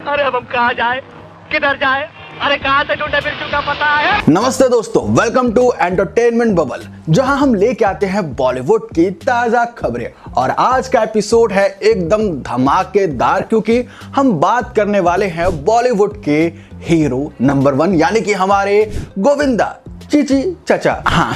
अरे अब हम कहाँ जाए, किधर जाए, अरे कहाँ से ढूंढे बिरजू का पता है। नमस्ते दोस्तों, वेलकम टू एंटरटेनमेंट बबल, जहां हम लेके आते हैं बॉलीवुड की ताजा खबरें। और आज का एपिसोड है एकदम धमाकेदार, क्योंकि हम बात करने वाले हैं बॉलीवुड के हीरो नंबर 1 यानी कि हमारे गोविंदा चीची चाचा। हाँ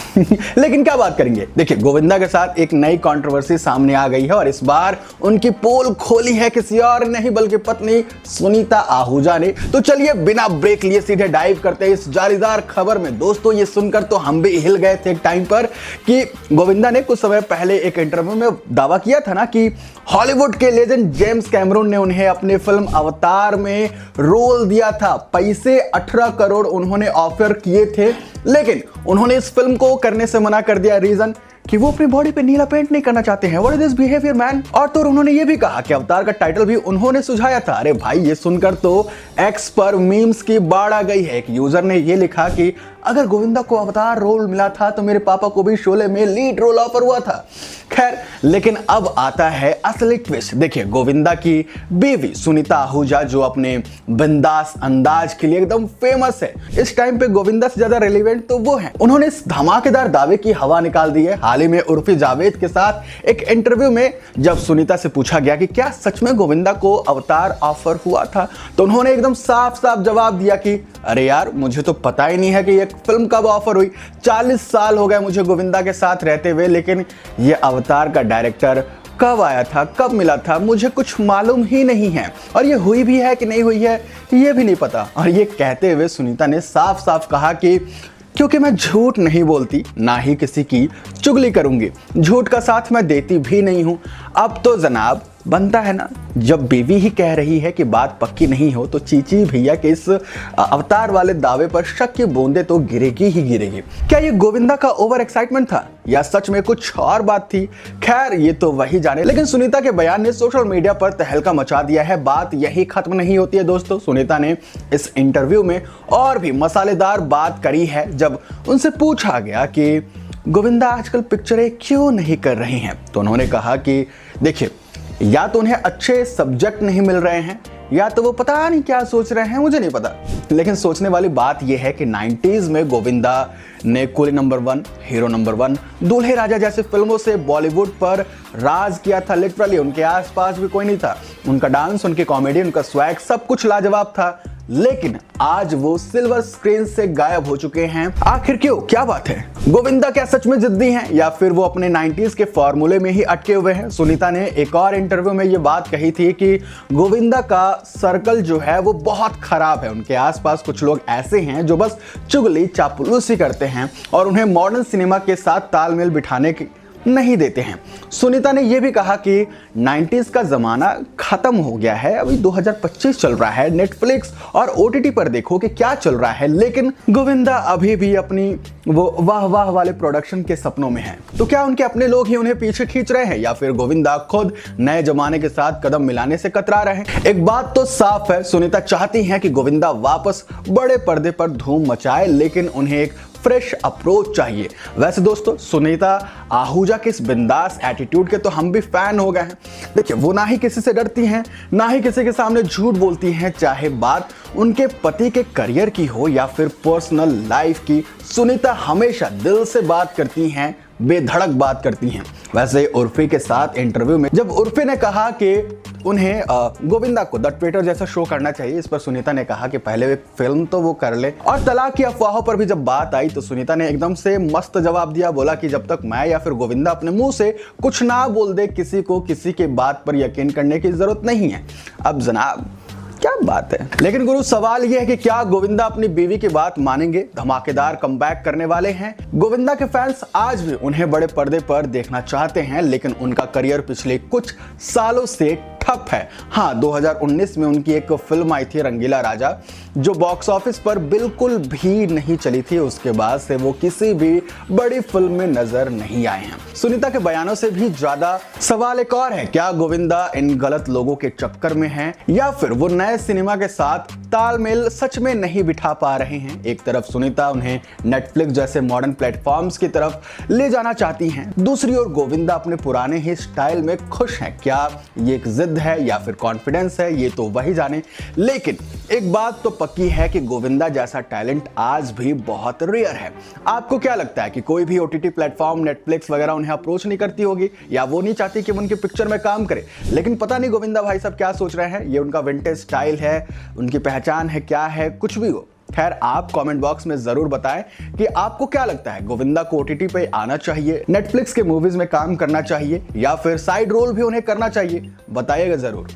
लेकिन क्या बात करेंगे, देखिए गोविंदा के साथ एक नई कंट्रोवर्सी सामने आ गई है और इस बार उनकी पोल खोली है किसी और नहीं बल्कि पत्नी सुनीता आहूजा ने। तो चलिए बिना ब्रेक लिए सीधे डाइव करते हैं इस जालीदार खबर में। दोस्तों ये सुनकर तो हम भी हिल गए थे एक टाइम पर कि गोविंदा ने कुछ समय पहले एक इंटरव्यू में दावा किया था ना कि हॉलीवुड के लेजेंड जेम्स कैमरून ने उन्हें अपनी फिल्म अवतार में रोल दिया था। पैसे 18 करोड़ उन्होंने ऑफर किए थे, लेकिन उन्होंने इस फिल्म को करने से मना कर दिया। रीजन कि वो अपनी बॉडी पे नीला पेंट नहीं करना चाहते हैं। What is this behaviour man. और तो उन्होंने ये भी कहा कि अवतार का टाइटल भी उन्होंने सुझाया था। अरे भाई ये सुनकर तो एक्स पर मीम्स की बाढ़ आ गई है। एक यूजर ने ये लिखा कि अगर गोविंदा को अवतार रोल मिला था तो मेरे पापा को भी शोले में लीड रोल ऑफर हुआ था। खैर, लेकिन अब आता है असली ट्विस्ट। देखिए गोविंदा की बीवी सुनीता आहूजा जो अपने बिंदास अंदाज के लिए एकदम फेमस है, इस टाइम पे गोविंदा से ज्यादा रेलिवेंट तो वो है। उन्होंने इस धमाकेदार दावे की हवा निकाल दी है। हाल ही में उर्फी जावेद के साथ एक इंटरव्यू में जब सुनीता से पूछा गया कि क्या सच में गोविंदा को अवतार ऑफर हुआ था, तो उन्होंने एकदम साफ साफ जवाब दिया कि अरे यार मुझे तो पता ही नहीं है कि ये फिल्म कब ऑफर हुई। 40 साल हो गए मुझे गोविंदा के साथ रहते हुए, लेकिन ये अवतार का डायरेक्टर कब आया था, कब मिला था, मुझे कुछ मालूम ही नहीं है। और ये हुई भी है कि नहीं हुई है ये भी नहीं पता। और ये कहते हुए सुनीता ने साफ साफ कहा कि क्योंकि मैं झूठ नहीं बोलती, ना ही किसी की चुगली करूंगी, झूठ का साथ मैं देती भी नहीं हूं। अब तो जनाब बनता है ना, जब बीवी ही कह रही है कि बात पक्की नहीं हो तो चीची भैया के इस अवतार वाले दावे पर शक की बूंदे तो गिरेगी ही गिरेगी। क्या ये गोविंदा का ओवर एक्साइटमेंट था या सच में कुछ और बात थी? खैर ये तो वही जाने, लेकिन सुनीता के बयान ने सोशल मीडिया पर तहलका मचा दिया है। बात यही खत्म नहीं होती है दोस्तों। सुनीता ने इस इंटरव्यू में और भी मसालेदार बात करी है। जब उनसे पूछा गया कि गोविंदा आजकल पिक्चरें क्यों नहीं कर रही हैं, तो उन्होंने कहा कि देखिए या तो उन्हें अच्छे सब्जेक्ट नहीं मिल रहे हैं या तो वो पता नहीं क्या सोच रहे हैं, मुझे नहीं पता। लेकिन सोचने वाली बात यह है कि 90s में गोविंदा ने कूली नंबर 1, हीरो नंबर 1, दूल्हे राजा जैसे फिल्मों से बॉलीवुड पर राज किया था। लिटरली उनके आसपास भी कोई नहीं था। उनका डांस, उनकी कॉमेडी, उनका स्वैग सब कुछ लाजवाब था। लेकिन आज वो सिल्वर स्क्रीन से गायब हो चुके हैं। आखिर क्यों, क्या बात है? गोविंदा क्या सच में जिद्दी हैं या फिर वो अपने 90s के फॉर्मूले में ही अटके हुए हैं? सुनीता ने एक और इंटरव्यू में ये बात कही थी कि गोविंदा का सर्कल जो है वो बहुत खराब है। उनके आसपास कुछ लोग ऐसे हैं जो बस चुगली चापलूसी करते हैं और उन्हें मॉडर्न सिनेमा के साथ तालमेल बिठाने की नहीं देते हैं। सुनीता ने यह भी कहा कि 90s का जमाना खत्म हो गया है, अभी 2025 चल रहा है। नेटफ्लिक्स और OTT पर देखो कि क्या चल रहा है। लेकिन गोविंदा अभी भी अपनी वो वाह वाह वाले प्रोडक्शन के सपनों में है। तो क्या उनके अपने लोग ही उन्हें पीछे खींच रहे हैं या फिर गोविंदा खुद नए जमाने के साथ कदम मिलाने से कतरा रहे हैं? एक बात तो साफ है, सुनीता चाहती हैं कि गोविंदा वापस बड़े पर्दे पर धूम मचाए, लेकिन उन्हें एक फ्रेश अप्रोच चाहिए। वैसे दोस्तों सुनीता आहूजा के इस बिंदास एटीट्यूड के तो हम भी फैन हो गए हैं। देखिए वो ना ही किसी से डरती हैं, ना ही किसी के सामने झूठ बोलती हैं, चाहे बात उनके पति के करियर की हो या फिर पर्सनल लाइफ की। सुनीता हमेशा दिल से बात करती हैं, बेधड़क बात करती हैं। वैसे उर्फी के साथ इंटरव्यू में जब उर्फी ने कहा कि उन्हें गोविंदा को द ट्विटर जैसा शो करना चाहिए, इस पर सुनीता ने कहा कि पहले एक फिल्म तो वो कर ले। और तलाक की अफवाहों पर भी जब बात आई तो सुनीता ने एकदम से मस्त जवाब दिया। बोला कि जब तक मैं या फिर गोविंदा अपने मुंह से कुछ ना बोल दे, किसी को किसी के बात पर यकीन करने की जरूरत नहीं है। अब जनाब क्या बात है। लेकिन गुरु सवाल यह है कि क्या गोविंदा अपनी बीवी की बात मानेंगे? धमाकेदार कमबैक करने वाले हैं। गोविंदा के फैंस आज भी उन्हें बड़े पर्दे पर देखना चाहते हैं, लेकिन उनका करियर पिछले कुछ सालों से ठप है। हाँ, 2019 में उनकी एक फिल्म आई थी रंगीला राजा, जो बॉक्स ऑफिस पर बिल्कुल भी नहीं चली थी। उसके बाद से वो किसी भी बड़ी फिल्म में नजर नहीं आए हैं। सुनीता के बयानों से भी ज्यादा सवाल एक और है, क्या गोविंदा इन गलत लोगों के चक्कर में हैं या फिर वो नए सिनेमा के साथ तालमेल सच में नहीं बिठा पा रहे हैं? एक तरफ सुनीता उन्हें नेटफ्लिक्स जैसे मॉडर्न प्लेटफॉर्म्स की तरफ ले जाना चाहती हैं, दूसरी ओर गोविंदा अपने पुराने ही स्टाइल में खुश हैं। क्या ये एक जिद है या फिर कॉन्फिडेंस है, ये तो वही जाने। लेकिन एक बात तो पक्की है कि गोविंदा जैसा टैलेंट आज भी बहुत रेयर है। आपको क्या लगता है कि कोई भी OTT प्लेटफॉर्म, नेटफ्लिक्स वगैरह उन्हें अप्रोच नहीं करती होगी, या वो नहीं चाहती कि उनकी पिक्चर में काम करे? लेकिन पता नहीं गोविंदा भाई साहब क्या सोच रहे हैं। ये उनका विंटेज स्टाइल है, उनकी पहचान है, क्या है, कुछ भी हो। खैर, आप कमेंट बॉक्स में जरूर बताएं कि आपको क्या लगता है, गोविंदा को OTT पे आना चाहिए, नेटफ्लिक्स के मूवीज में काम करना चाहिए, या फिर साइड रोल भी उन्हें करना चाहिए? बताइएगा जरूर।